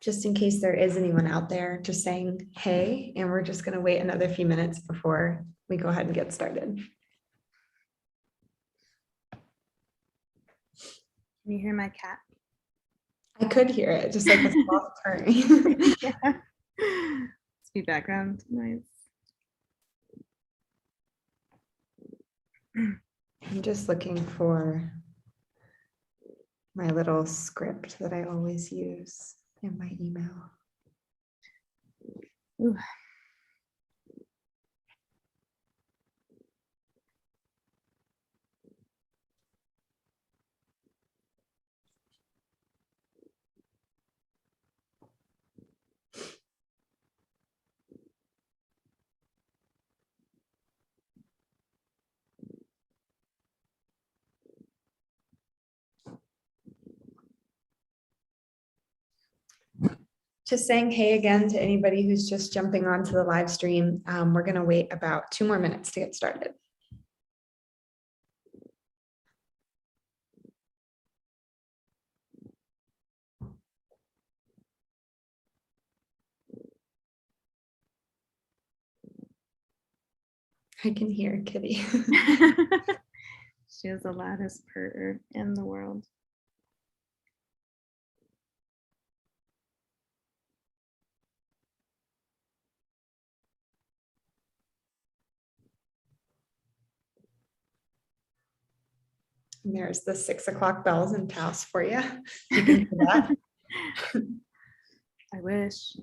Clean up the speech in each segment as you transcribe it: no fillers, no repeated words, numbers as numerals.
just in case there is anyone out there just saying hey, and we're just going to wait another few minutes before we go ahead and get started. Can you hear my cat? I could hear it, just like a soft purring. Yeah. Let's be background noise. I'm just looking for my little script that I always use in my email. Ooh. Just saying hey again to anybody who's just jumping onto the live stream. We're going to wait about 2 more minutes to get started. I can hear Kitty. She has the loudest purr in the world. And there's the 6 o'clock bells and Taos for you. You can do that. I wish.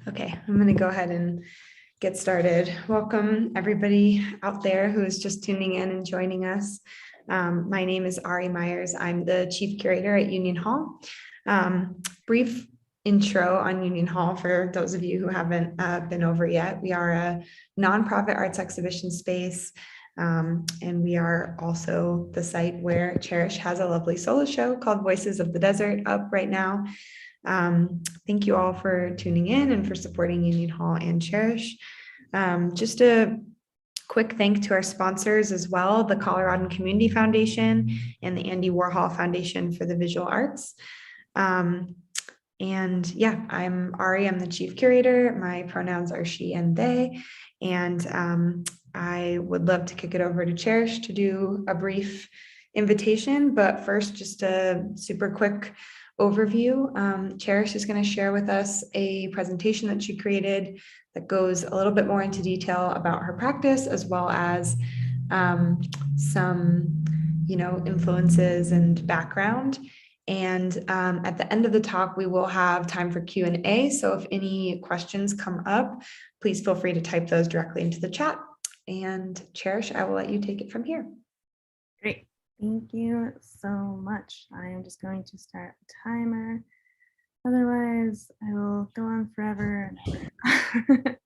Okay, I'm going to go ahead and get started. Welcome everybody out there who is just tuning in and joining us. My name is Ari Myers. I'm the Chief Curator at Union Hall. Brief intro on Union Hall for those of you who haven't been over yet. We are a nonprofit arts exhibition space, and we are also the site where Cherish has a lovely solo show called Voices of the Desert up right now. Thank you all for tuning in and for supporting Union Hall and Cherish. Just a quick thank to our sponsors as well, the Colorado Community Foundation and the Andy Warhol Foundation for the Visual Arts. And yeah, I'm Ari, I'm the Chief Curator. My pronouns are she and they. And I would love to kick it over to Cherish to do a brief invitation, but first just a super quick overview. Cherish is going to share with us a presentation that she created that goes a little bit more into detail about her practice, as well as some, influences and background. And at the end of the talk, we will have time for Q&A. So if any questions come up, please feel free to type those directly into the chat. And Cherish, I will let you take it from here. Great. Thank you so much. I am just going to start the timer. Otherwise, I will go on forever and ever.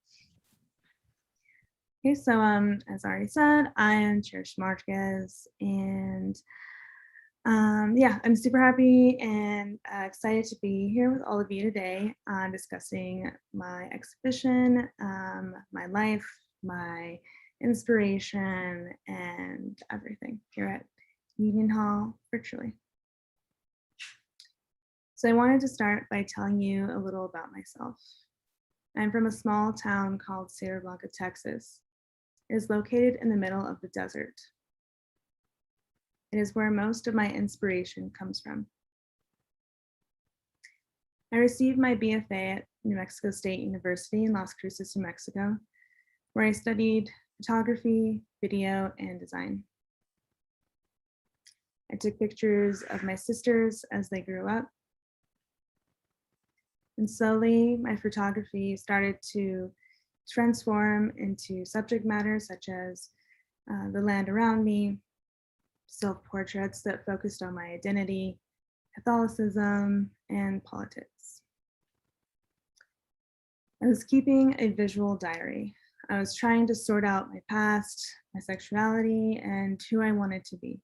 Okay, so as already said, I am Cherish Marquez, and yeah, I'm super happy and excited to be here with all of you today discussing my exhibition, my life, my inspiration, and everything here at Union Hall virtually. So I wanted to start by telling you a little about myself. I'm from a small town called Sierra Blanca, Texas. It is located in the middle of the desert. It is where most of my inspiration comes from. I received my BFA at New Mexico State University in Las Cruces, New Mexico, where I studied photography, video, and design. I took pictures of my sisters as they grew up. And slowly, my photography started to transform into subject matter such as the land around me, self-portraits that focused on my identity, Catholicism, and politics. I was keeping a visual diary. I was trying to sort out my past, my sexuality, and who I wanted to be.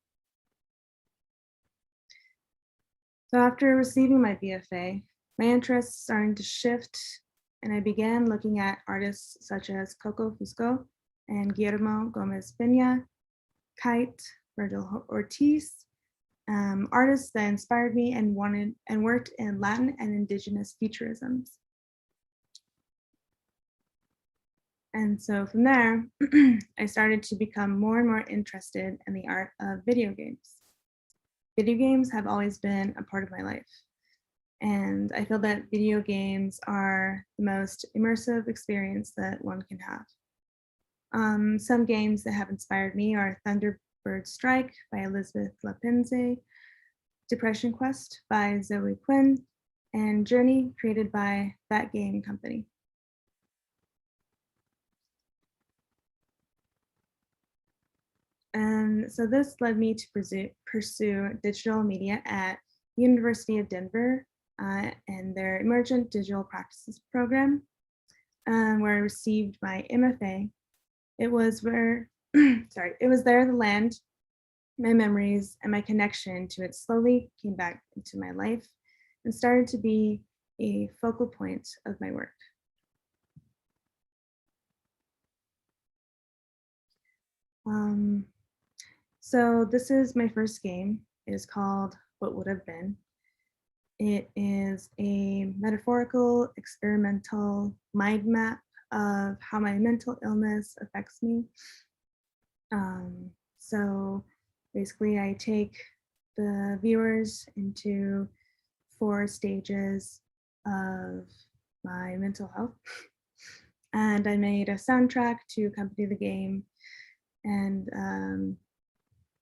So after receiving my BFA, my interests started to shift, and I began looking at artists such as Coco Fusco and Guillermo Gomez Peña, Kite, Virgil Ortiz, artists that inspired me and worked in Latin and indigenous futurisms. And so from there, I started to become more and more interested in the art of video games. Video games have always been a part of my life. And I feel that video games are the most immersive experience that one can have. Some games that have inspired me are Thunderbird Strike by Elizabeth Lapinze, Depression Quest by Zoe Quinn, and Journey, created by That Game Company. And so this led me to pursue digital media at University of Denver and their Emergent Digital Practices program, where I received my MFA. It was there the land, my memories, and my connection to it slowly came back into my life and started to be a focal point of my work. So this is my first game. It is called What Would Have Been. It is a metaphorical, experimental mind map of how my mental illness affects me. So basically I take the viewers into 4 stages of my mental health. And I made a soundtrack to accompany the game, and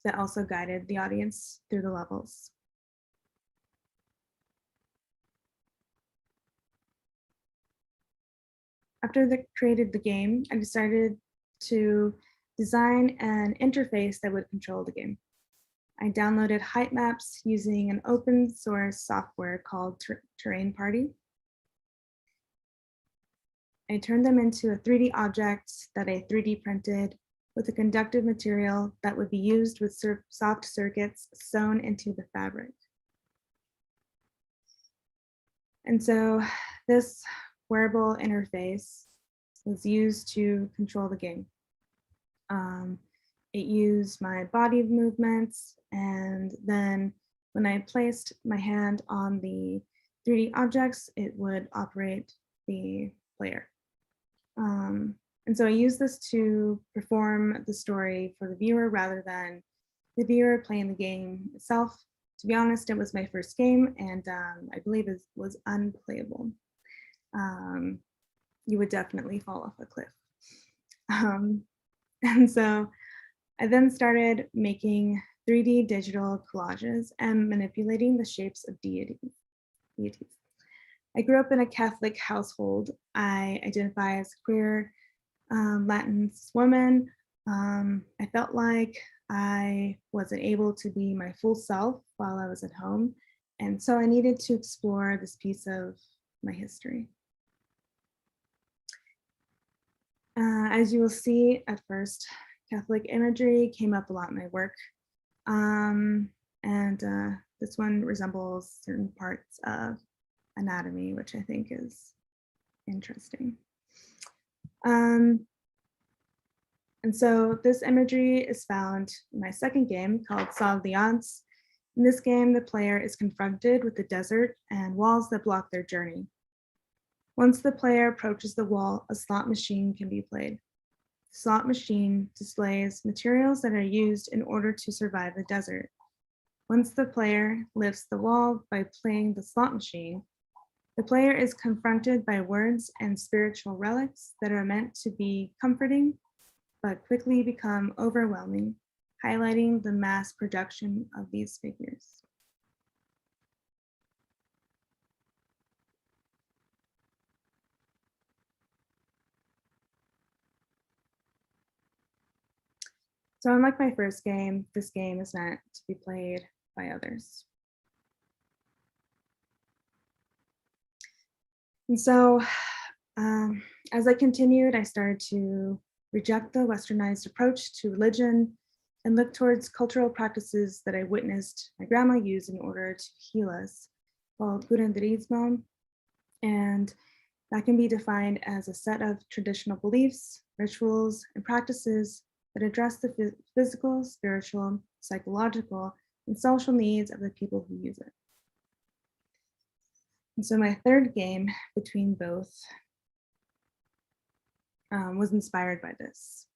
that also guided the audience through the levels. After I created the game, I decided to design an interface that would control the game. I downloaded height maps using an open source software called Terrain Party. I turned them into a 3D object that I 3D printed with a conductive material that would be used with soft circuits sewn into the fabric. And so this wearable interface was used to control the game. It used my body movements, and then when I placed my hand on the 3D objects, it would operate the player. And so I used this to perform the story for the viewer rather than the viewer playing the game itself. To be honest, it was my first game, and I believe it was unplayable. You would definitely fall off a cliff. And so I then started making 3D digital collages and manipulating the shapes of deities. I grew up in a Catholic household. I identify as a queer Latin woman. I felt like I wasn't able to be my full self while I was at home. And so I needed to explore this piece of my history. As you will see at first, Catholic imagery came up a lot in my work. This one resembles certain parts of anatomy, which I think is interesting. And so this imagery is found in my second game called Solve the Odds. In this game, the player is confronted with the desert and walls that block their journey. Once the player approaches the wall, a slot machine can be played. The slot machine displays materials that are used in order to survive the desert. Once the player lifts the wall by playing the slot machine, the player is confronted by words and spiritual relics that are meant to be comforting, but quickly become overwhelming, highlighting the mass production of these figures. So unlike my first game, this game is meant to be played by others. And so as I continued, I started to reject the westernized approach to religion and look towards cultural practices that I witnessed my grandma use in order to heal us, called curanderismo. And that can be defined as a set of traditional beliefs, rituals, and practices that address the physical, spiritual, psychological, and social needs of the people who use it. And so my third game between both was inspired by this.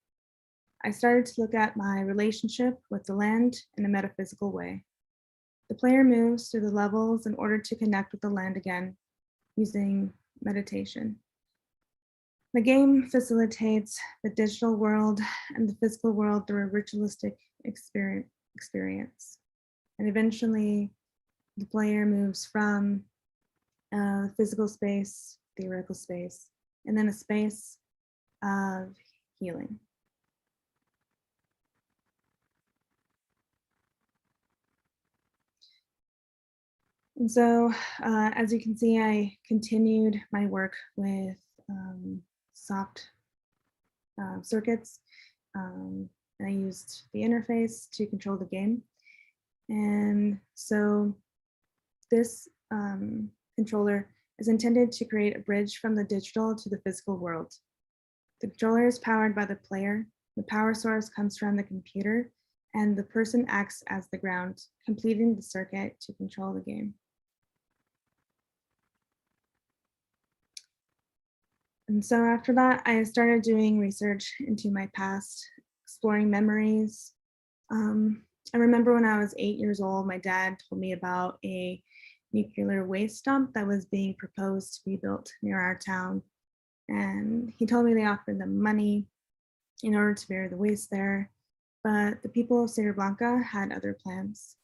I started to look at my relationship with the land in a metaphysical way. The player moves through the levels in order to connect with the land again using meditation. The game facilitates the digital world and the physical world through a ritualistic experience. And eventually, the player moves from physical space, theoretical space, and then a space of healing. And so, as you can see, I continued my work with soft circuits. And I used the interface to control the game. And so this controller is intended to create a bridge from the digital to the physical world. The controller is powered by the player. The power source comes from the computer, and the person acts as the ground, completing the circuit to control the game. And so after that, I started doing research into my past, exploring memories. I remember when I was 8 years old, my dad told me about a nuclear waste dump that was being proposed to be built near our town. And he told me they offered them money in order to bury the waste there, but the people of Sierra Blanca had other plans.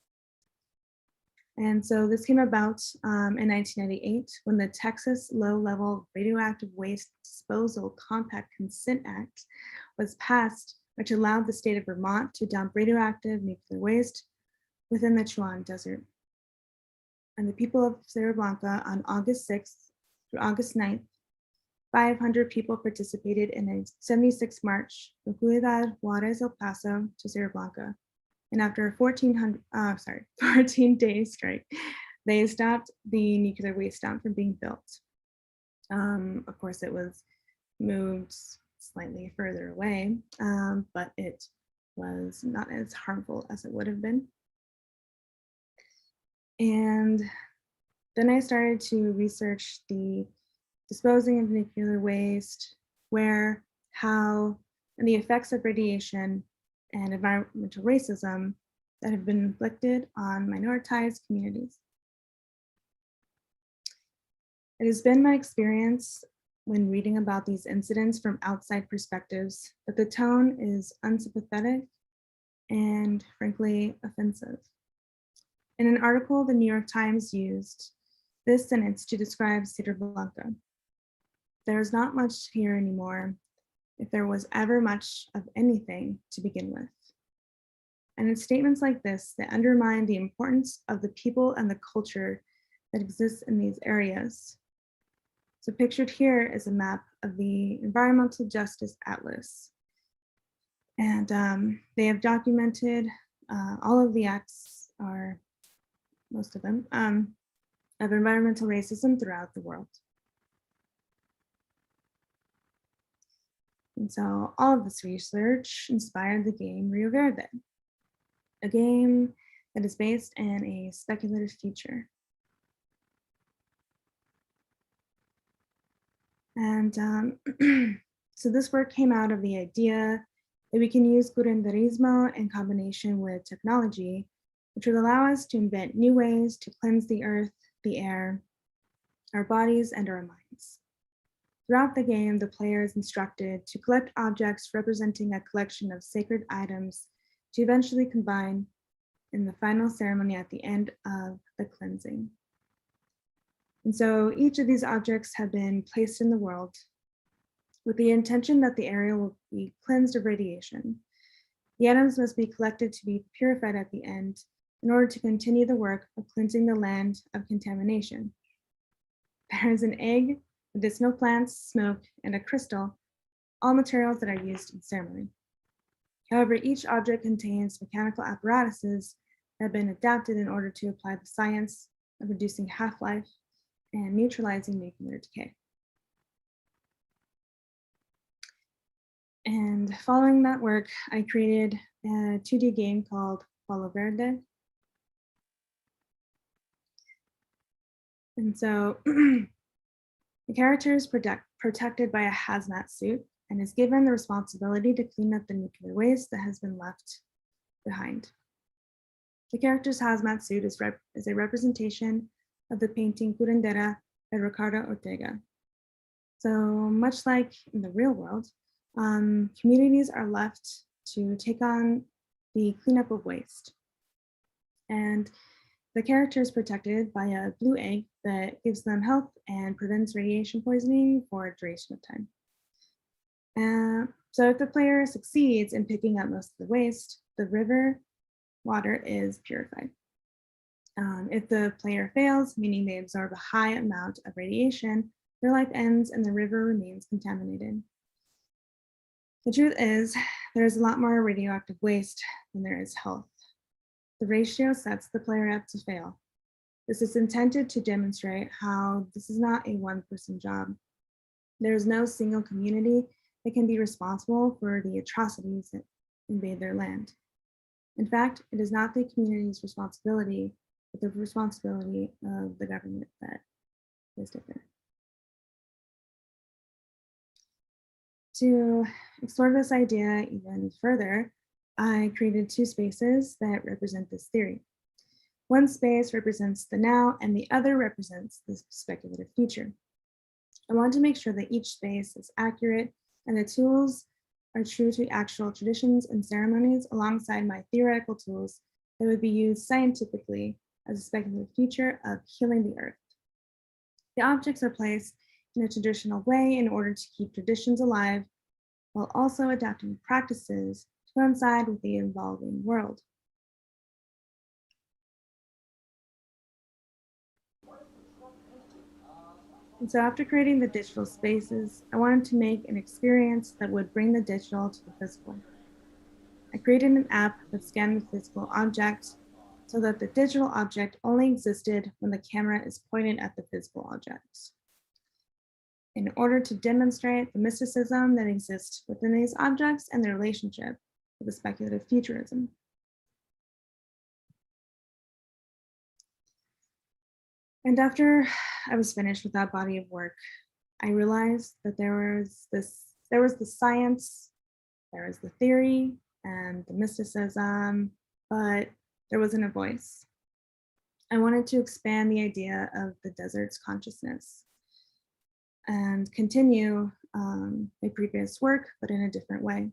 And so this came about in 1998 when the Texas Low-Level Radioactive Waste Disposal Compact Consent Act was passed, which allowed the state of Vermont to dump radioactive nuclear waste within the Chuan Desert. And the people of Sierra Blanca on August 6th through August 9th, 500 people participated in a 76 march from Ciudad Juarez, El Paso to Sierra Blanca. And after a 14-day strike, they stopped the nuclear waste dump from being built. Of course, it was moved slightly further away, but it was not as harmful as it would have been. And then I started to research the disposing of nuclear waste, where, how, and the effects of radiation and environmental racism that have been inflicted on minoritized communities. It has been my experience when reading about these incidents from outside perspectives that the tone is unsympathetic and frankly offensive. In an article, the New York Times used this sentence to describe Sierra Blanca. There is not much here anymore, if there was ever much of anything to begin with. And it's statements like this that undermine the importance of the people and the culture that exists in these areas. So pictured here is a map of the Environmental Justice Atlas. And they have documented all of the acts, or most of them, of environmental racism throughout the world. And so all of this research inspired the game Rio Verde, a game that is based in a speculative future. And so this work came out of the idea that we can use curanderismo in combination with technology which will allow us to invent new ways to cleanse the earth, the air, our bodies, and our minds. Throughout the game, the player is instructed to collect objects representing a collection of sacred items to eventually combine in the final ceremony at the end of the cleansing. And so each of these objects have been placed in the world with the intention that the area will be cleansed of radiation. The items must be collected to be purified at the end in order to continue the work of cleansing the land of contamination. There is an egg, medicinal plants, smoke, and a crystal, all materials that are used in ceremony. However, each object contains mechanical apparatuses that have been adapted in order to apply the science of reducing half-life and neutralizing nuclear decay. And following that work, I created a 2D game called Palo Verde. And so the character is protected by a hazmat suit and is given the responsibility to clean up the nuclear waste that has been left behind. The character's hazmat suit is a representation of the painting Curandera by Ricardo Ortega. So much like in the real world, communities are left to take on the cleanup of waste. And the character is protected by a blue egg that gives them health and prevents radiation poisoning for a duration of time. So if the player succeeds in picking up most of the waste, the river water is purified. If the player fails, meaning they absorb a high amount of radiation, their life ends and the river remains contaminated. The truth is, there is a lot more radioactive waste than there is health. The ratio sets the player up to fail. This is intended to demonstrate how this is not a one-person job. There is no single community that can be responsible for the atrocities that invade their land. In fact, it is not the community's responsibility, but the responsibility of the government that is different. To explore this idea even further, I created two spaces that represent this theory. One space represents the now and the other represents the speculative future. I want to make sure that each space is accurate and the tools are true to actual traditions and ceremonies alongside my theoretical tools that would be used scientifically as a speculative future of healing the earth. The objects are placed in a traditional way in order to keep traditions alive while also adapting practices to coincide with the evolving world. And so after creating the digital spaces, I wanted to make an experience that would bring the digital to the physical. I created an app that scanned the physical object so that the digital object only existed when the camera is pointed at the physical object. In order to demonstrate the mysticism that exists within these objects and their relationship with the speculative futurism. And after I was finished with that body of work, I realized that there was the science, there was the theory and the mysticism, but there wasn't a voice. I wanted to expand the idea of the desert's consciousness and continue my previous work, but in a different way.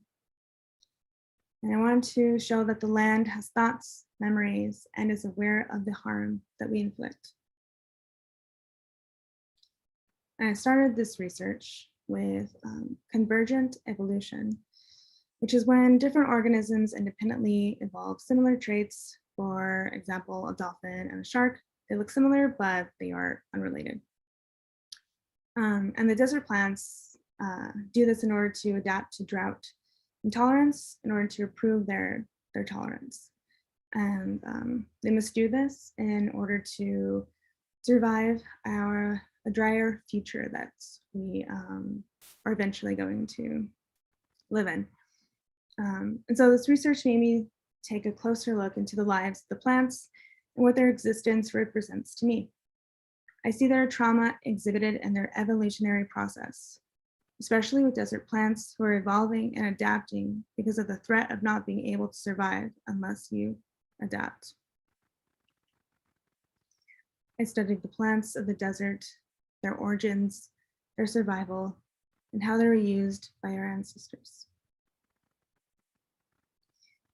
And I wanted to show that the land has thoughts, memories, and is aware of the harm that we inflict. And I started this research with convergent evolution, which is when different organisms independently evolve similar traits. For example, a dolphin and a shark, they look similar, but they are unrelated. And the desert plants do this in order to adapt to drought intolerance in order to improve their tolerance. And they must do this in order to survive a drier future that we are eventually going to live in. And so this research made me take a closer look into the lives of the plants and what their existence represents to me. I see their trauma exhibited in their evolutionary process, especially with desert plants who are evolving and adapting because of the threat of not being able to survive unless you adapt. I studied the plants of the desert, their origins, their survival, and how they were used by our ancestors.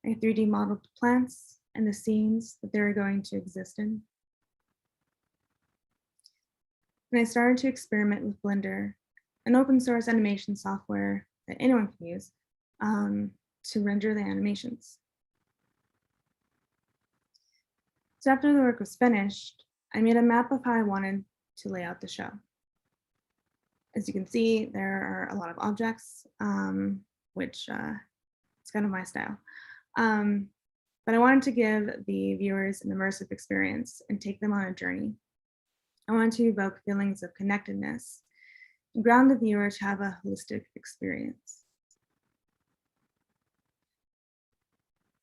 I 3D modeled the plants and the scenes that they were going to exist in. And I started to experiment with Blender, an open source animation software that anyone can use to render the animations. So after the work was finished, I made a map of how I wanted to lay out the show. As you can see, there are a lot of objects, which it's kind of my style. But I wanted to give the viewers an immersive experience and take them on a journey. I wanted to evoke feelings of connectedness and ground the viewer to have a holistic experience.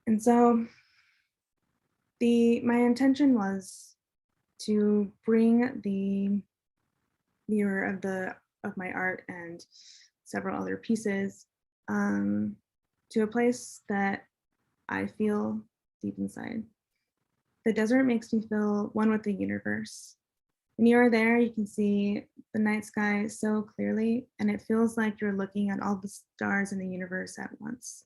And so my intention was to bring the viewer of my art and several other pieces to a place that I feel deep inside. The desert makes me feel one with the universe. When you are there, you can see the night sky so clearly, and it feels like you're looking at all the stars in the universe at once.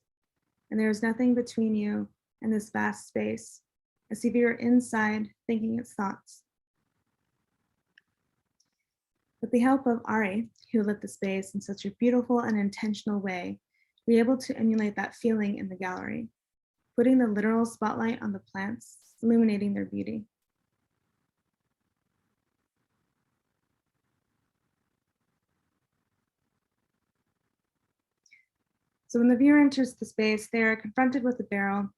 And there's nothing between you and this vast space, as if you're inside thinking its thoughts. With the help of Ari, who lit the space in such a beautiful and intentional way, we were able to emulate that feeling in the gallery, putting the literal spotlight on the plants, illuminating their beauty. So when the viewer enters the space, they are confronted with a barrel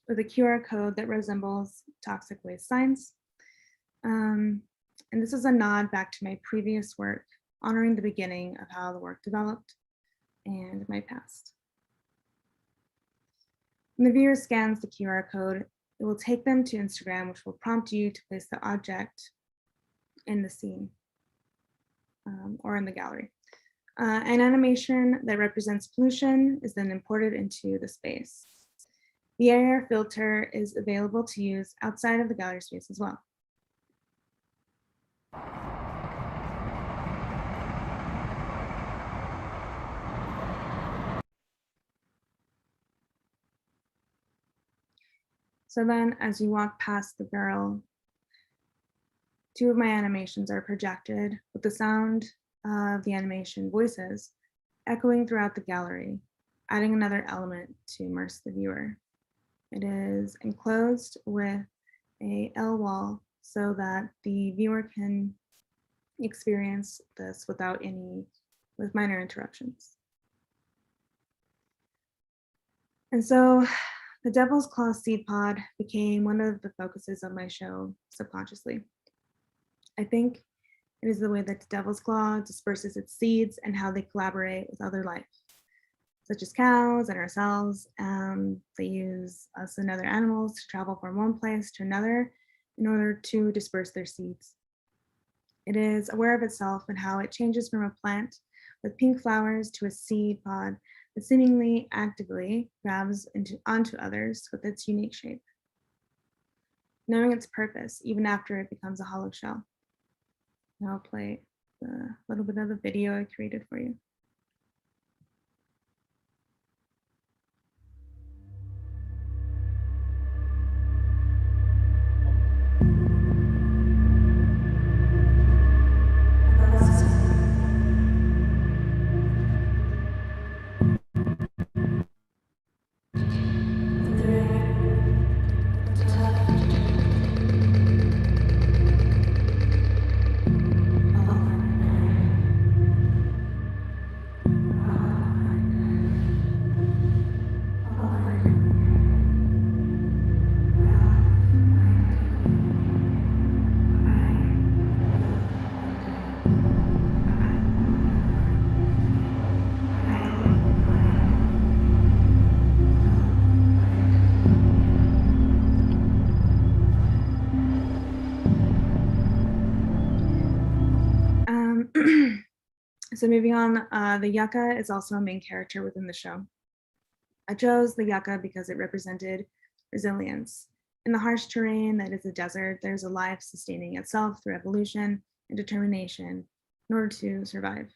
with a QR code that resembles toxic waste signs. And this is a nod back to my previous work, honoring the beginning of how the work developed and my past. When the viewer scans the QR code, it will take them to Instagram, which will prompt you to place the object in the scene or in the gallery. An animation that represents pollution is then imported into the space. The AR filter is available to use outside of the gallery space as well. So then as you walk past the barrel, two of my animations are projected with the sound of the animation voices echoing throughout the gallery, adding another element to immerse the viewer. It is enclosed with a L wall so that the viewer can experience this with minor interruptions. And so the Devil's Claw seed pod became one of the focuses of my show subconsciously. I think it is the way that the Devil's Claw disperses its seeds and how they collaborate with other life, such as cows and ourselves. They use us and other animals to travel from one place to another in order to disperse their seeds. It is aware of itself and how it changes from a plant with pink flowers to a seed pod that seemingly actively grabs onto others with its unique shape, knowing its purpose even after it becomes a hollow shell. Now I'll play a little bit of the video I created for you. So moving on, the yucca is also a main character within the show. I chose the yucca because it represented resilience. In the harsh terrain that is a desert, there's a life sustaining itself through evolution and determination in order to survive.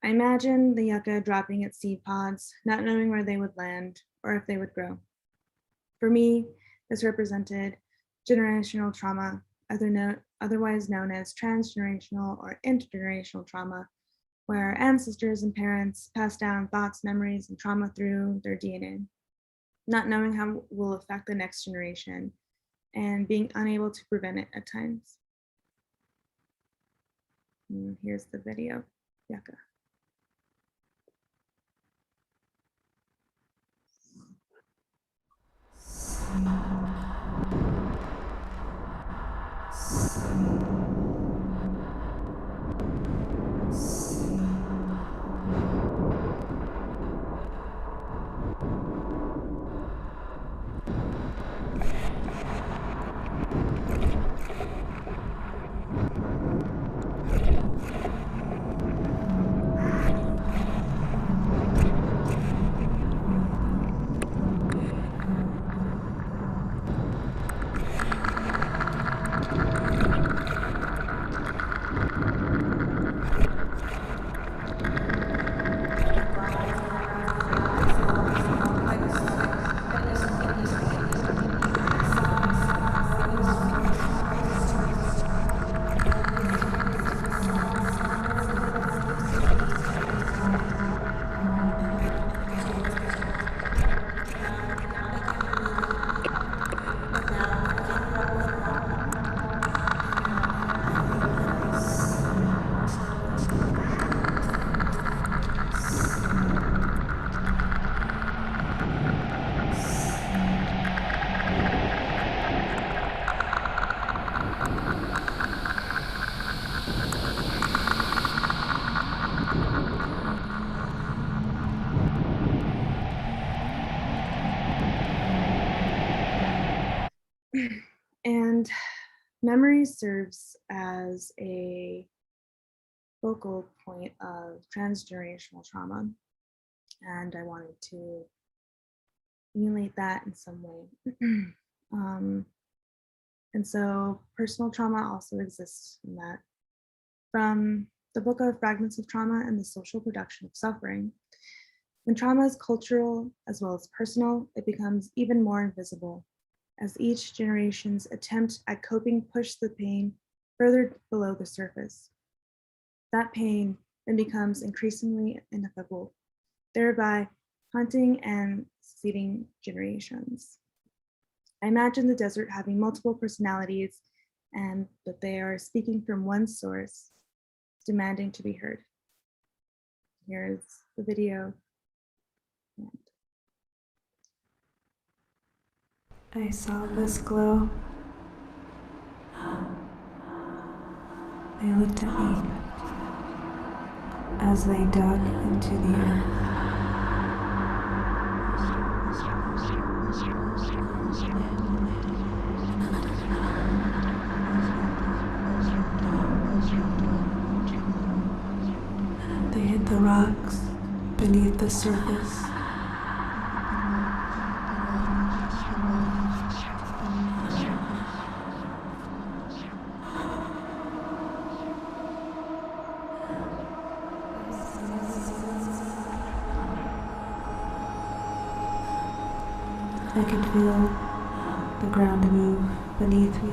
I imagine the yucca dropping its seed pods, not knowing where they would land or if they would grow. For me, this represented generational trauma, otherwise known as transgenerational or intergenerational trauma, where ancestors and parents pass down thoughts, memories, and trauma through their DNA, not knowing how it will affect the next generation and being unable to prevent it at times. And here's the video, yucca. And memory serves as a focal point of transgenerational trauma. And I wanted to emulate that in some way. And so personal trauma also exists in that. From the book of Fragments of Trauma and the Social Production of Suffering, when trauma is cultural as well as personal, it becomes even more invisible as each generation's attempt at coping pushed the pain further below the surface. That pain then becomes increasingly ineffable, thereby haunting and succeeding generations. I imagine the desert having multiple personalities and that they are speaking from one source, demanding to be heard. Here's the video. I saw this glow. They looked at me as they dug into the earth. They hit the rocks beneath the surface. I could feel the ground move beneath me.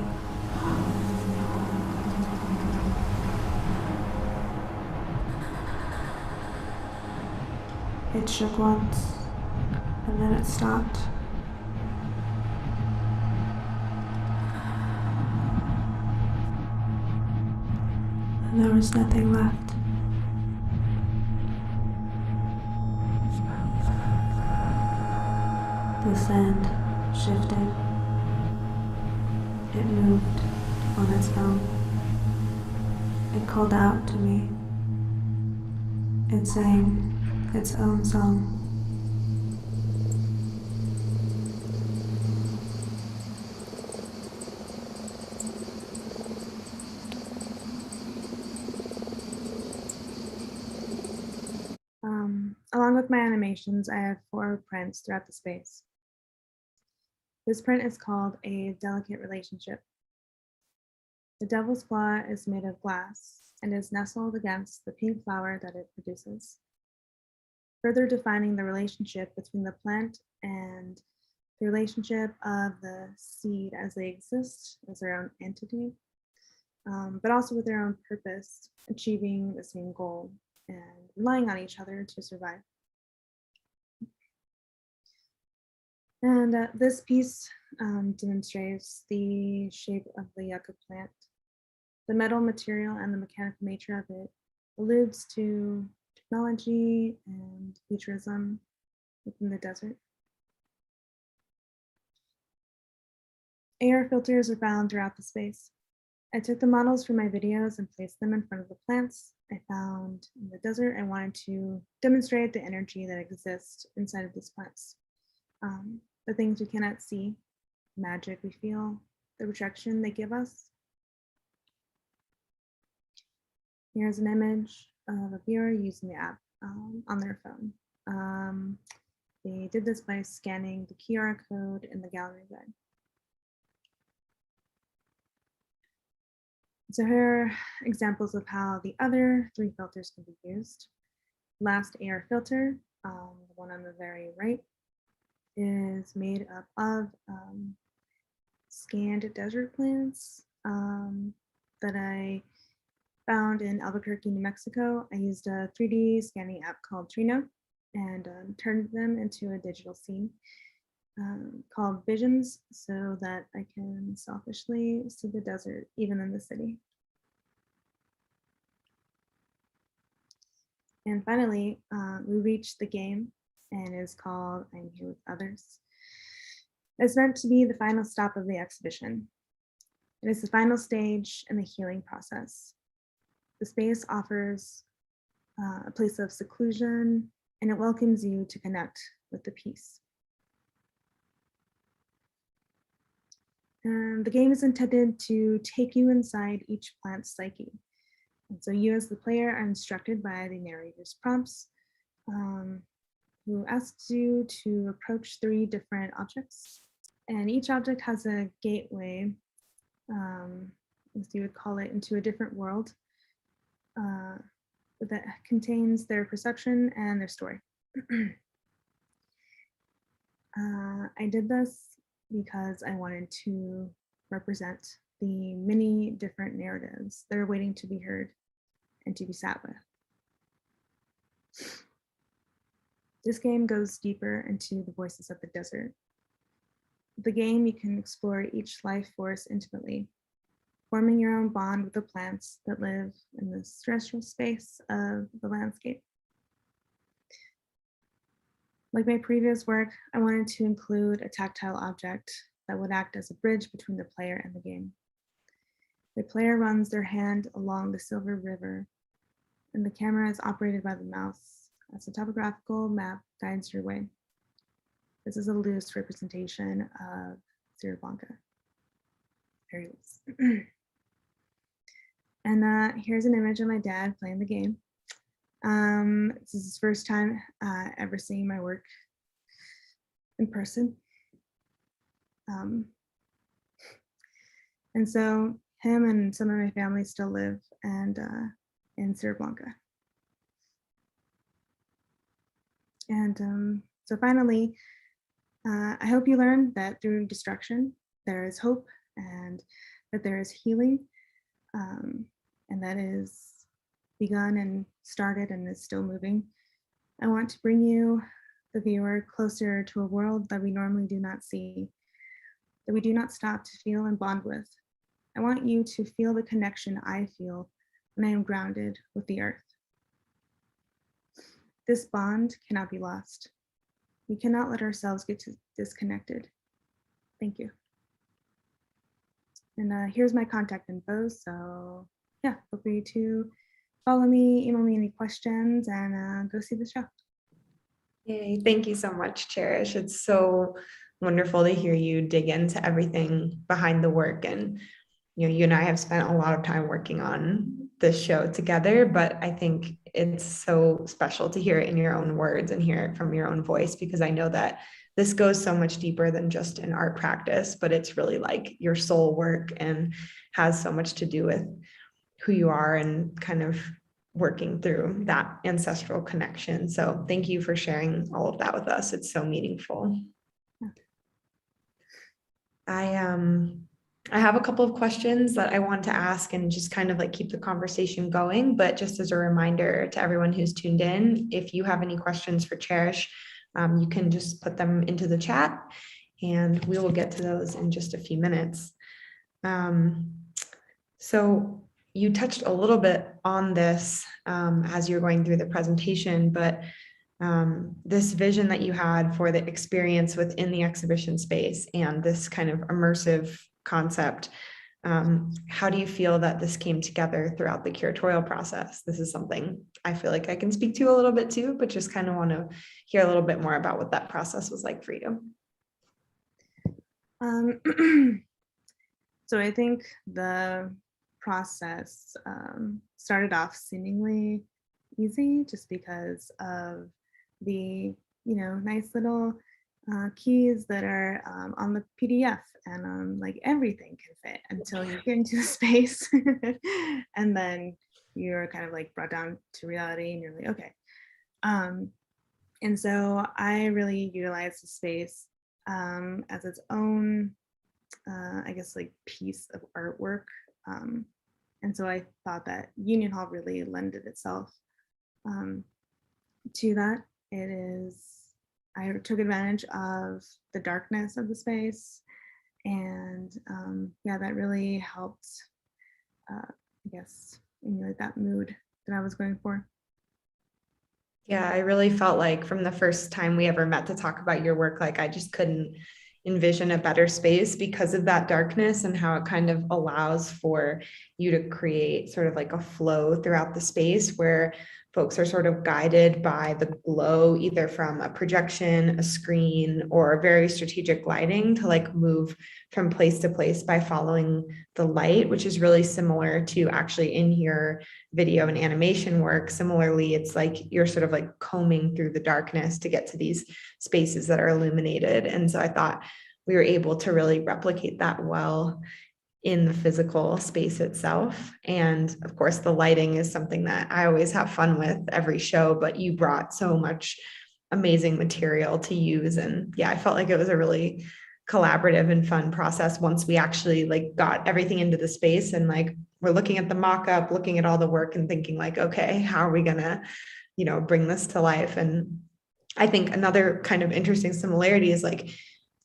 It shook once, and then it stopped. And there was nothing left. The sand shifted. It moved on its own. It called out to me. It sang its own song. Along with my animations, I have 4 prints throughout the space. This print is called A Delicate Relationship. The devil's claw is made of glass and is nestled against the pink flower that it produces, further defining the relationship between the plant and the relationship of the seed as they exist as their own entity, but also with their own purpose, achieving the same goal and relying on each other to survive. And this piece demonstrates the shape of the yucca plant. The metal material and the mechanical nature of it alludes to technology and futurism within the desert. AR filters are found throughout the space. I took the models from my videos and placed them in front of the plants I found in the desert. I wanted to demonstrate the energy that exists inside of these plants. The things we cannot see, magic we feel, the protection they give us. Here's an image of a viewer using the app on their phone. They did this by scanning the QR code in the gallery guide. So here are examples of how the other 3 filters can be used. Last AR filter, the one on the very right, is made up of scanned desert plants that I found in Albuquerque, New Mexico. I used a 3D scanning app called Trino and turned them into a digital scene called Visions so that I can selfishly see the desert even in the city. And finally, we reached the game and is called I'm Here with Others. It's meant to be the final stop of the exhibition. It is the final stage in the healing process. The space offers a place of seclusion and it welcomes you to connect with the piece. And the game is intended to take you inside each plant's psyche. And so you as the player are instructed by the narrator's prompts, who asks you to approach 3 different objects. And each object has a gateway, as you would call it, into a different world that contains their perception and their story. I did this because I wanted to represent the many different narratives that are waiting to be heard and to be sat with. This game goes deeper into the voices of the desert. With the game, you can explore each life force intimately, forming your own bond with the plants that live in the terrestrial space of the landscape. Like my previous work, I wanted to include a tactile object that would act as a bridge between the player and the game. The player runs their hand along the silver river, and the camera is operated by the mouse as a topographical map guides your way. This is a loose representation of Sierra Blanca. Very loose. And here's an image of my dad playing the game. This is his first time ever seeing my work in person. And so him and some of my family still live in Sierra Blanca. And so finally, I hope you learned that through destruction, there is hope and that there is healing, and that is begun and started and is still moving. I want to bring you, the viewer, closer to a world that we normally do not see, that we do not stop to feel and bond with. I want you to feel the connection I feel when I am grounded with the earth. This bond cannot be lost. We cannot let ourselves get disconnected. Thank you. And here's my contact info. So yeah, feel free to follow me, email me any questions, and go see the show. Yay, thank you so much, Cherish. It's so wonderful to hear you dig into everything behind the work. And you and I have spent a lot of time working on this show together, but I think it's so special to hear it in your own words and hear it from your own voice, because I know that this goes so much deeper than just an art practice, but it's really like your soul work and has so much to do with who you are and kind of working through that ancestral connection. So thank you for sharing all of that with us. It's so meaningful. I have a couple of questions that I want to ask and just kind of like keep the conversation going. But just as a reminder to everyone who's tuned in, if you have any questions for Cherish, you can just put them into the chat and we will get to those in just a few minutes. So you touched a little bit on this as you're going through the presentation, but this vision that you had for the experience within the exhibition space and this kind of immersive concept, how do you feel that this came together throughout the curatorial process? This is something I feel like I can speak to a little bit too, but just kind of want to hear a little bit more about what that process was like for you. So I think the process started off seemingly easy just because of the nice little keys that are on the PDF, and like everything can fit until you get into the space and then you're kind of like brought down to reality and you're like, okay. And so I really utilized the space as its own I guess like piece of artwork. And so I thought that Union Hall really lended itself to that. I took advantage of the darkness of the space, and yeah, that really helped, I guess, emulate that mood that I was going for. Yeah, I really felt like from the first time we ever met to talk about your work, like I just couldn't envision a better space because of that darkness and how it kind of allows for you to create sort of like a flow throughout the space where folks are sort of guided by the glow, either from a projection, a screen, or very strategic lighting to like move from place to place by following the light, which is really similar to actually in your video and animation work. Similarly, it's like you're sort of like combing through the darkness to get to these spaces that are illuminated. And so I thought we were able to really replicate that well in the physical space itself. And of course, the lighting is something that I always have fun with every show, but you brought so much amazing material to use. And yeah, I felt like it was a really collaborative and fun process once we actually like got everything into the space and like we're looking at the mock-up, looking at all the work and thinking like, okay, how are we gonna, bring this to life? And I think another kind of interesting similarity is like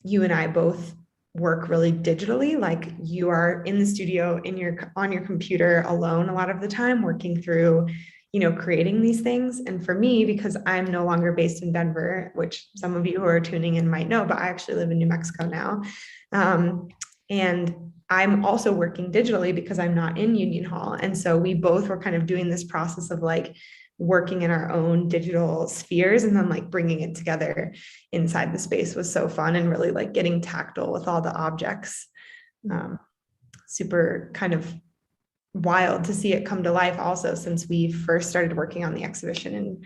you and I both work really digitally. Like you are in the studio on your computer alone a lot of the time, working through, creating these things. And for me, because I'm no longer based in Denver, which some of you who are tuning in might know, but I actually live in New Mexico now. And I'm also working digitally because I'm not in Union Hall. And so we both were kind of doing this process of like working in our own digital spheres and then like bringing it together inside the space was so fun, and really like getting tactile with all the objects. Super kind of wild to see it come to life also, since we first started working on the exhibition in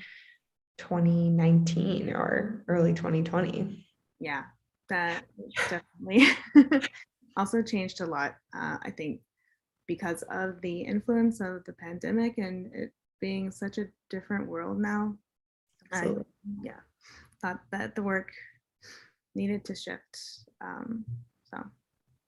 2019 or early 2020. Yeah, that definitely also changed a lot, I think, because of the influence of the pandemic and it being such a different world now. Yeah, thought that the work needed to shift. So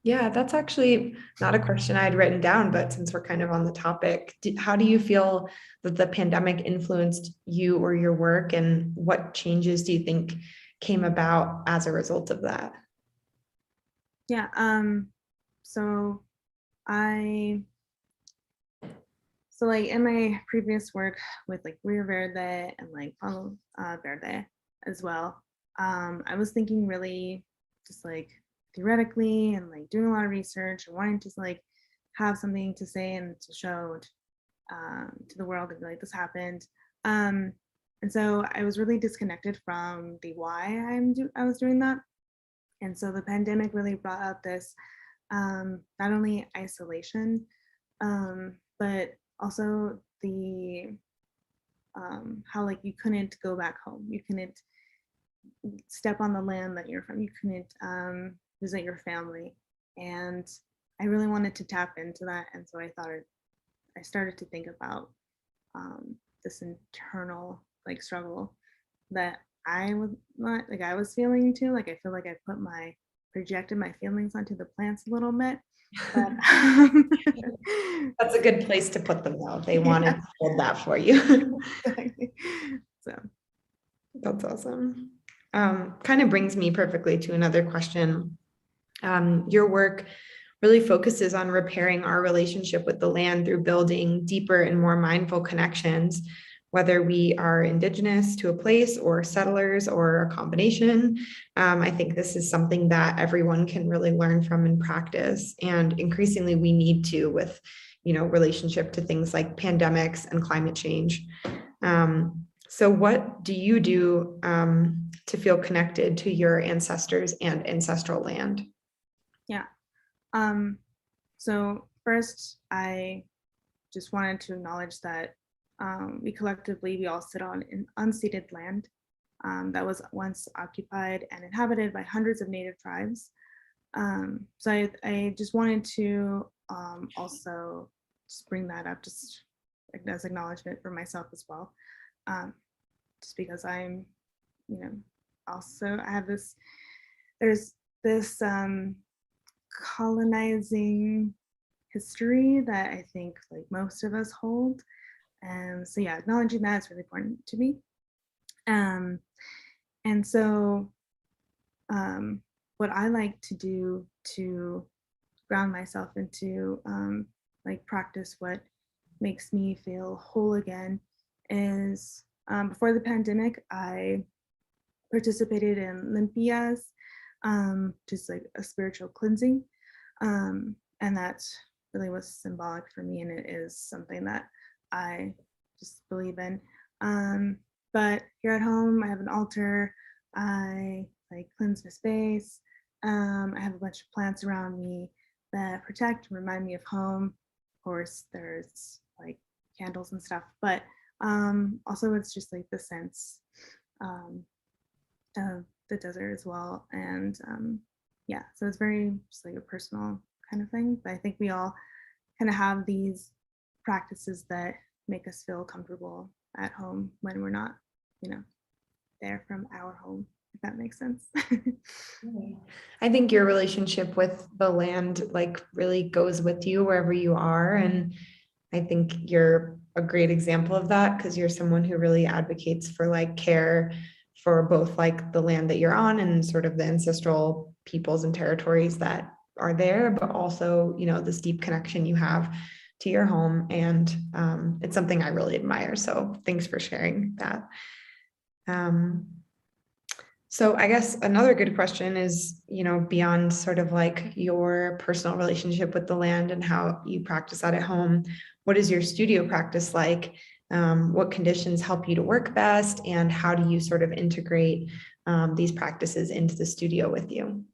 yeah, that's actually not a question I had written down, but since we're kind of on the topic, how do you feel that the pandemic influenced you or your work, and what changes do you think came about as a result of that? Yeah, so like in my previous work with like Rio Verde and like Palo Verde as well, I was thinking really just like theoretically and like doing a lot of research and wanting to like have something to say and to show to the world that like this happened. And so I was really disconnected from the why I was doing that. And so the pandemic really brought out this not only isolation, but also the how like you couldn't go back home. You couldn't step on the land that you're from. You couldn't visit your family. And I really wanted to tap into that. And so I started to think about this internal like struggle that I was not like I was feeling too. Like I feel like I projected my feelings onto the plants a little bit. But That's a good place to put them though. They wanted to hold that for you. exactly. So that's awesome. Kind of brings me perfectly to another question. Your work really focuses on repairing our relationship with the land through building deeper and more mindful connections, whether we are indigenous to a place or settlers or a combination. I think this is something that everyone can really learn from and practice. And increasingly we need to with, relationship to things like pandemics and climate change. So what do you do to feel connected to your ancestors and ancestral land? Yeah. So first, I just wanted to acknowledge that we all sit on an unceded land that was once occupied and inhabited by hundreds of native tribes. So I just wanted to also just bring that up just as acknowledgement for myself as well. Just because I'm, also I have there's this colonizing history that I think like most of us hold. And so yeah, acknowledging that is really important to me. And so what I like to do to ground myself into like practice what makes me feel whole again is before the pandemic, I participated in limpias, just like a spiritual cleansing. And that really was symbolic for me, and it is something that I just believe in. But here at home, I have an altar. I like cleanse my space. I have a bunch of plants around me that protect and remind me of home. Of course, there's like candles and stuff, but also it's just like the sense of the desert as well. And yeah, so it's very just like a personal kind of thing. But I think we all kind of have these practices that make us feel comfortable at home when we're not, there from our home, if that makes sense. I think your relationship with the land like really goes with you wherever you are. And I think you're a great example of that because you're someone who really advocates for like care for both like the land that you're on and sort of the ancestral peoples and territories that are there, but also, this deep connection you have to your home. And it's something I really admire. So thanks for sharing that. So I guess another good question is, beyond sort of like your personal relationship with the land and how you practice that at home, what is your studio practice like? What conditions help you to work best? And how do you sort of integrate these practices into the studio with you?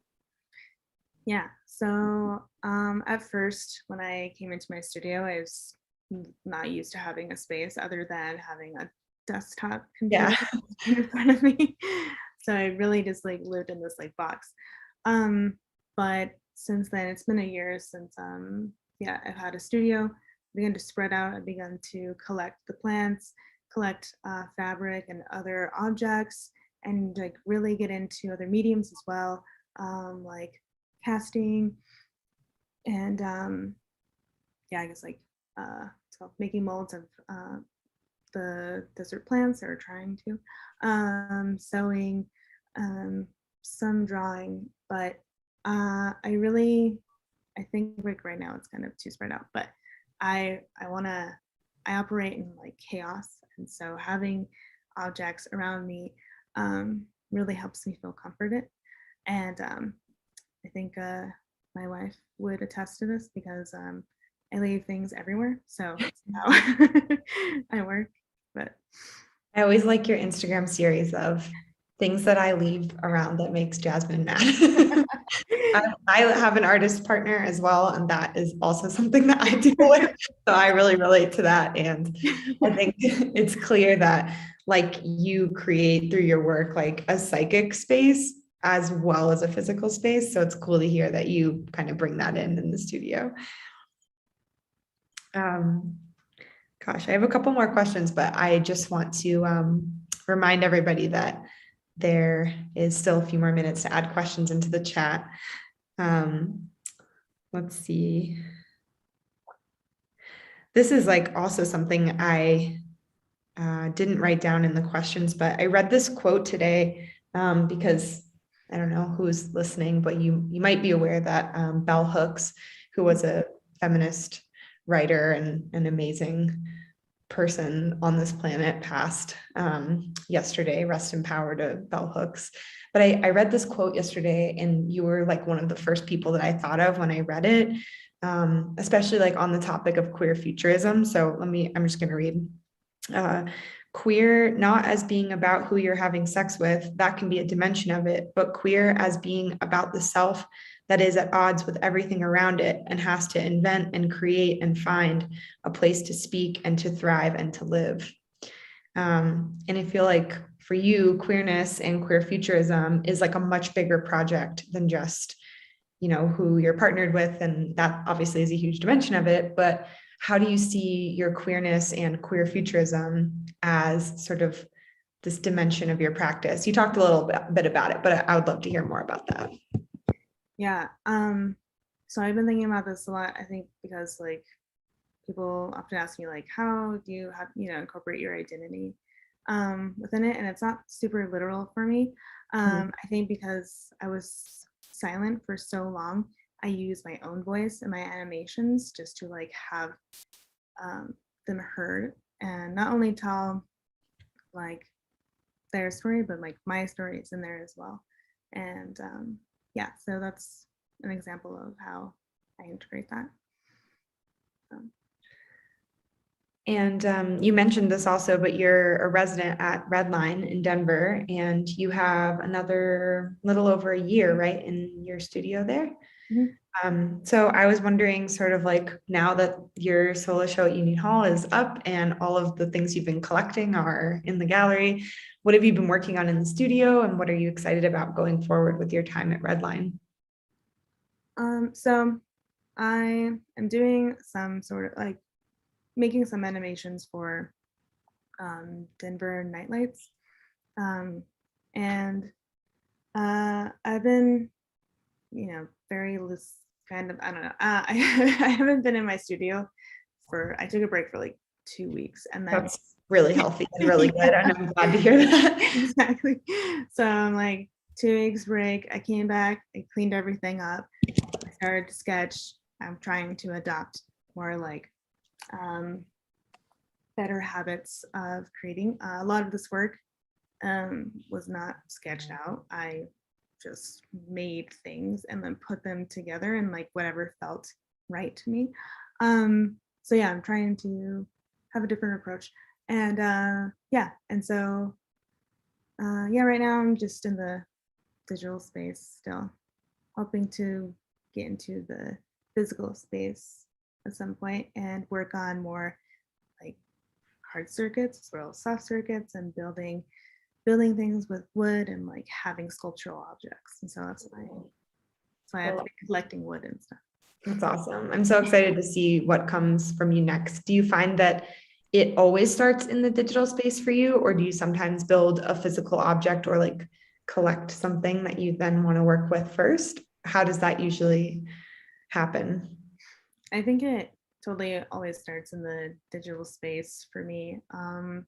Yeah, so at first, when I came into my studio, I was not used to having a space other than having a desktop computer in front of me. So I really just like lived in this like box. But since then, it's been a year since I've had a studio. I began to spread out. I began to collect the plants, collect fabric and other objects, and like really get into other mediums as well, like casting and I guess like it's called making molds of the desert plants, or trying to sewing, some drawing, but I think like right now it's kind of too spread out, but I operate in like chaos, and so having objects around me really helps me feel comforted. And I think my wife would attest to this because I leave things everywhere, so that's how I work. But I always like your Instagram series of things that I leave around that makes Jasmine mad. I have an artist partner as well, and that is also something that I deal with. So I really relate to that. And I think it's clear that like you create through your work, like a psychic space as well as a physical space. So it's cool to hear that you kind of bring that in the studio. Gosh, I have a couple more questions, but I just want to remind everybody that there is still a few more minutes to add questions into the chat. Let's see. This is like also something I didn't write down in the questions, but I read this quote today because I don't know who's listening, but you might be aware that Bell Hooks, who was a feminist writer and an amazing person on this planet, passed yesterday. Rest in power to Bell Hooks. But I read this quote yesterday, and you were like one of the first people that I thought of when I read it, especially like on the topic of queer futurism. So I'm just going to read. Queer not as being about who you're having sex with, that can be a dimension of it, but queer as being about the self that is at odds with everything around it and has to invent and create and find a place to speak and to thrive and to live. And I feel like for you, queerness and queer futurism is like a much bigger project than just, you know, who you're partnered with. And that obviously is a huge dimension of it, but how do you see your queerness and queer futurism as sort of this dimension of your practice? You talked a little bit about it, but I would love to hear more about that. Yeah. So I've been thinking about this a lot, I think, because like people often ask me like, how do you have, you know, incorporate your identity within it? And it's not super literal for me. I think because I was silent for so long, I use my own voice in my animations just to like have them heard and not only tell like their story, but like my story is in there as well. And yeah, so that's an example of how I integrate that. And you mentioned this also, but you're a resident at Redline in Denver, and you have another little over a year, right, in your studio there. So I was wondering, sort of like, now that your solo show at Union Hall is up and all of the things you've been collecting are in the gallery, what have you been working on in the studio, and what are you excited about going forward with your time at Redline? So I am doing some sort of like making some animations for Denver nightlights. And I've been, you know, very loose, kind of, I don't know. I haven't been in my studio I took a break for like 2 weeks, and then That's really healthy and really good. And I'm glad to hear that. Exactly. So I'm like 2 weeks break. I came back, I cleaned everything up. I started to sketch. I'm trying to adopt more like better habits of creating. A lot of this work was not sketched out. I just made things and then put them together and like whatever felt right to me. So yeah, I'm trying to have a different approach. And yeah, and so yeah, right now I'm just in the digital space still, hoping to get into the physical space at some point and work on more like hard circuits as well as soft circuits and building things with wood and like having sculptural objects. And so that's why I've been collecting wood and stuff. That's awesome. I'm so excited to see what comes from you next. Do you find that it always starts in the digital space for you, or do you sometimes build a physical object or like collect something that you then want to work with first? How does that usually happen? I think it totally always starts in the digital space for me. And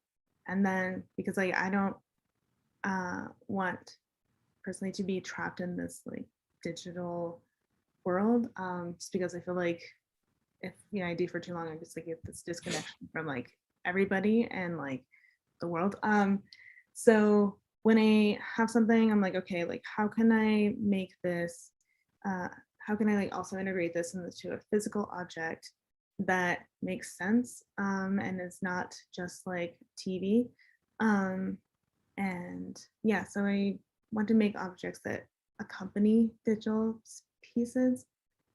then because like I don't want personally to be trapped in this like digital world, just because I feel like if I do for too long, I just like get this disconnection from like everybody and like the world. So when I have something, I'm like, okay, like how can I make this? How can I like also integrate this into a physical object that makes sense and is not just like TV? And yeah, so I want to make objects that accompany digital pieces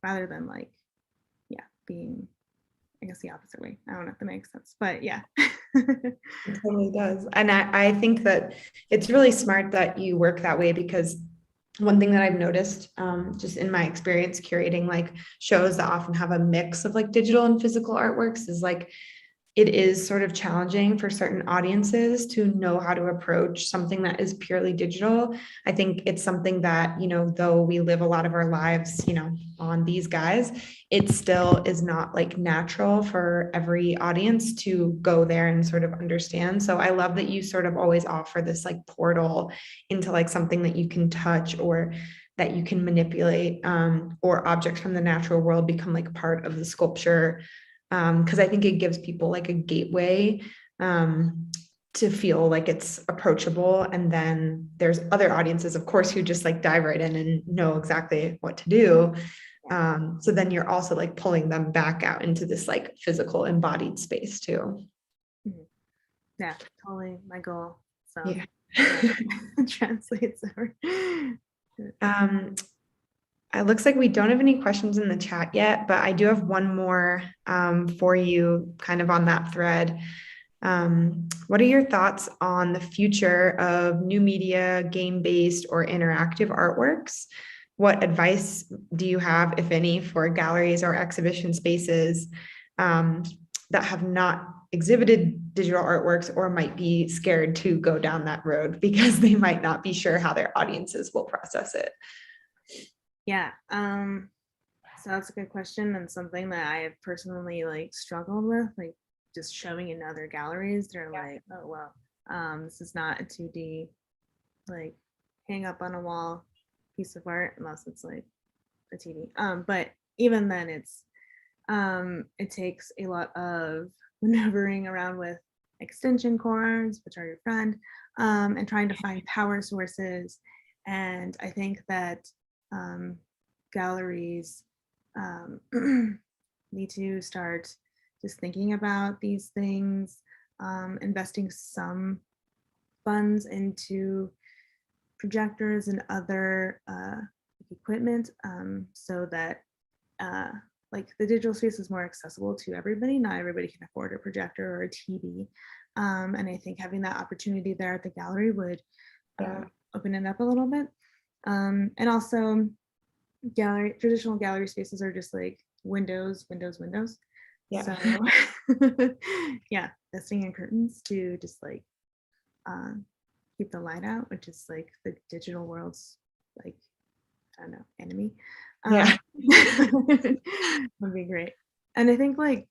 rather than like, yeah, being I guess the opposite way. I don't know if that makes sense, but yeah. It totally does. And I think that it's really smart that you work that way, because one thing that I've noticed, just in my experience curating like shows that often have a mix of like digital and physical artworks, is like it is sort of challenging for certain audiences to know how to approach something that is purely digital. I think it's something that, though we live a lot of our lives, on these guys, it still is not like natural for every audience to go there and sort of understand. So I love that you sort of always offer this like portal into like something that you can touch or that you can manipulate, or objects from the natural world become like part of the sculpture. Because I think it gives people like a gateway, to feel like it's approachable. And then there's other audiences, of course, who just like dive right in and know exactly what to do. So then you're also like pulling them back out into this like physical embodied space too. Yeah, totally my goal. So Yeah. translates over. It looks like we don't have any questions in the chat yet, but I do have one more for you kind of on that thread. What are your thoughts on the future of new media, game-based or interactive artworks? What advice do you have, if any, for galleries or exhibition spaces that have not exhibited digital artworks or might be scared to go down that road because they might not be sure how their audiences will process it? Yeah, so that's a good question, and something that I have personally like struggled with, like just showing in other galleries. They're like, oh well, this is not a 2D like hang up on a wall piece of art unless it's like a TV. But even then, it takes a lot of maneuvering around with extension cords, which are your friend, and trying to find power sources. And I think that galleries need to start just thinking about these things, investing some funds into projectors and other equipment, so that like the digital space is more accessible to everybody. Not everybody can afford a projector or a TV. And I think having that opportunity there at the gallery would open it up a little bit. And also traditional gallery spaces are just like windows. Yeah. So yeah, nesting in curtains to just like keep the light out, which is like the digital world's like, I don't know, enemy. Yeah. Would be great. And I think like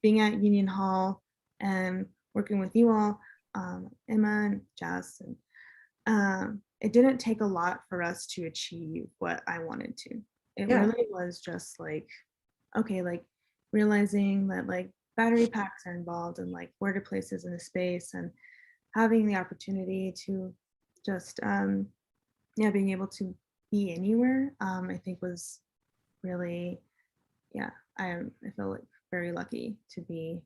being at Union Hall and working with you all, Emma and Jess, and it didn't take a lot for us to achieve what I wanted to. It really was just like, okay, like realizing that like battery packs are involved and like where to place this in a space, and having the opportunity to just being able to be anywhere, I think was really, I feel like very lucky to be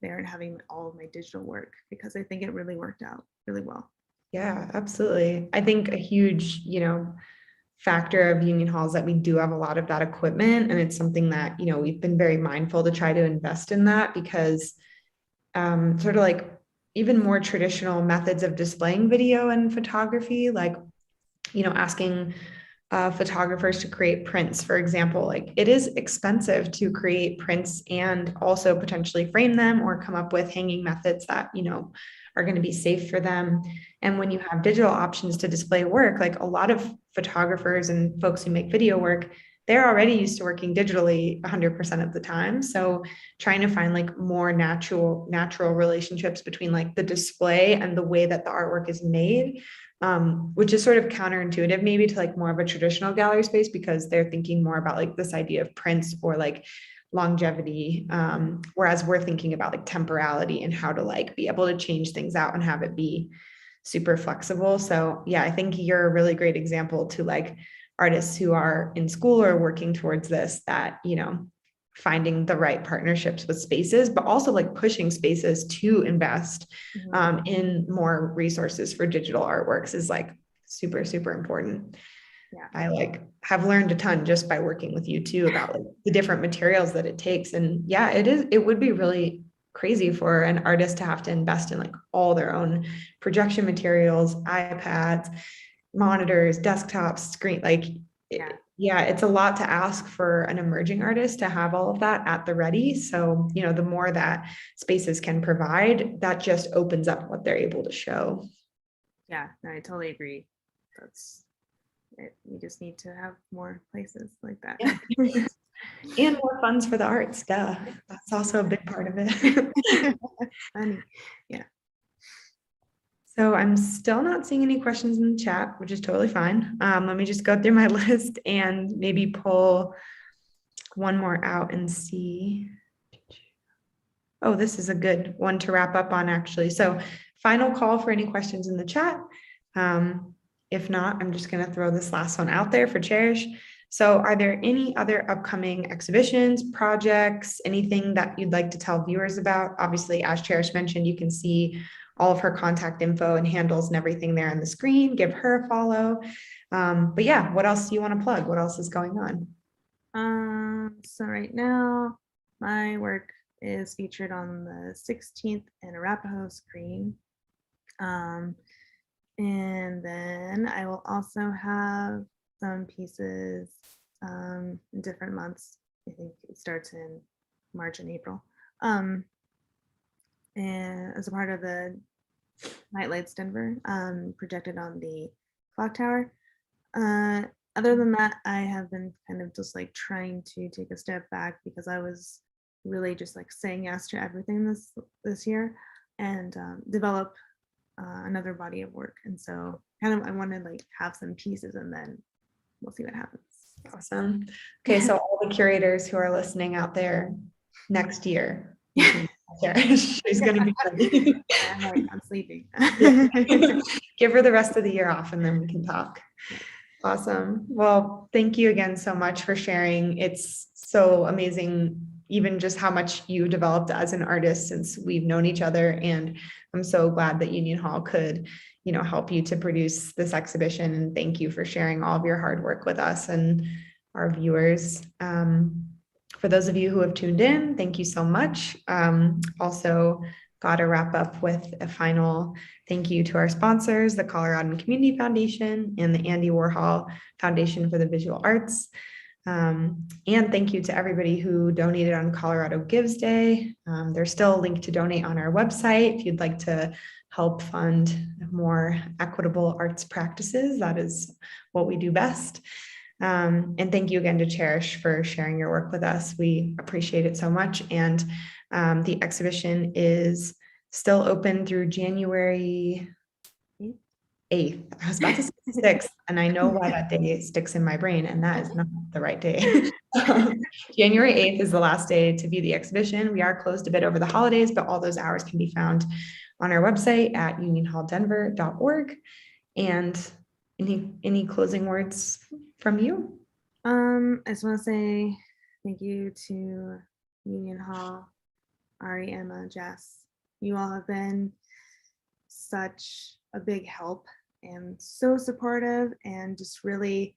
there and having all of my digital work, because I think it really worked out really well. Yeah, absolutely. I think a huge, factor of Union Hall is that we do have a lot of that equipment, and it's something that, we've been very mindful to try to invest in that, because sort of like even more traditional methods of displaying video and photography, like, asking photographers to create prints, for example, like it is expensive to create prints and also potentially frame them or come up with hanging methods that, are going to be safe for them. And when you have digital options to display work, like a lot of photographers and folks who make video work, they're already used to working digitally 100% of the time. So trying to find like more natural relationships between like the display and the way that the artwork is made, which is sort of counterintuitive maybe to like more of a traditional gallery space, because they're thinking more about like this idea of prints or like longevity, whereas we're thinking about like temporality and how to like be able to change things out and have it be super flexible. So yeah, I think you're a really great example to like artists who are in school or working towards this, that, finding the right partnerships with spaces, but also like pushing spaces to invest in more resources for digital artworks is like super, super important. Yeah. I have learned a ton just by working with you too about the different materials that it takes. And yeah, it would be really crazy for an artist to have to invest in all their own projection materials, iPads, monitors, desktops, screen, yeah, it's a lot to ask for an emerging artist to have all of that at the ready. So, the more that spaces can provide, that just opens up what they're able to show. Yeah, no, I totally agree. That's it. You just need to have more places like that. Yeah. And more funds for the arts, duh. That's also a big part of it. Funny. Yeah. So I'm still not seeing any questions in the chat, which is totally fine. Let me just go through my list and maybe pull one more out and see. Oh, this is a good one to wrap up on, actually. So final call for any questions in the chat. If not, I'm just going to throw this last one out there for Cherish. So are there any other upcoming exhibitions, projects, anything that you'd like to tell viewers about? Obviously, as Cherish mentioned, you can see all of her contact info and handles and everything there on the screen. Give her a follow. But yeah, what else do you want to plug? What else is going on? So right now, my work is featured on the 16th and Arapahoe screen. And then I will also have some pieces in different months. I think it starts in March and April. And as a part of the Nightlights Denver, projected on the clock tower. Other than that, I have been kind of just trying to take a step back because I was really just saying yes to everything this year and develop another body of work. And so I want to have some pieces and then we'll see what happens. Awesome. Okay, so all the curators who are listening out there, next year, she's going to be ready. I'm sleeping. Give her the rest of the year off and then we can talk. Awesome. Well, thank you again so much for sharing. It's so amazing, even just how much you developed as an artist since we've known each other. And I'm so glad that Union Hall could, help you to produce this exhibition. And thank you for sharing all of your hard work with us and our viewers. For those of you who have tuned in, thank you so much. Also, got to wrap up with a final thank you to our sponsors, the Colorado Community Foundation and the Andy Warhol Foundation for the Visual Arts. And thank you to everybody who donated on Colorado Gives Day. There's still a link to donate on our website if you'd like to help fund more equitable arts practices. That is what we do best. And thank you again to Cherish for sharing your work with us. We appreciate it so much. And the exhibition is still open through January 8th. I was about to say 6th, and I know why that day sticks in my brain, and that is not the right day. January 8th is the last day to view the exhibition. We are closed a bit over the holidays, but all those hours can be found on our website at unionhalldenver.org. And any closing words from you? I just want to say thank you to Union Hall, Ari, Emma, Jess. You all have been such a big help and so supportive and just really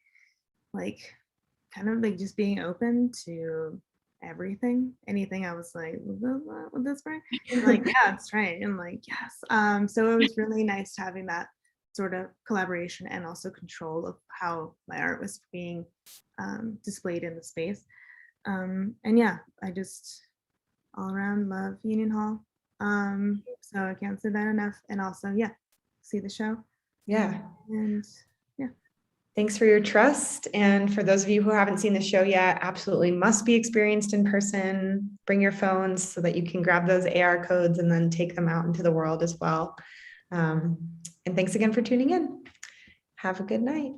just being open to everything. Anything I was with this right? Yeah, that's right. And yes. So it was really nice having that sort of collaboration and also control of how my art was being displayed in the space. And yeah, I just all around love Union Hall. So I can't say that enough. And also, yeah, see the show. Yeah. And yeah. Thanks for your trust. And for those of you who haven't seen the show yet, absolutely must be experienced in person. Bring your phones so that you can grab those AR codes and then take them out into the world as well. And thanks again for tuning in. Have a good night.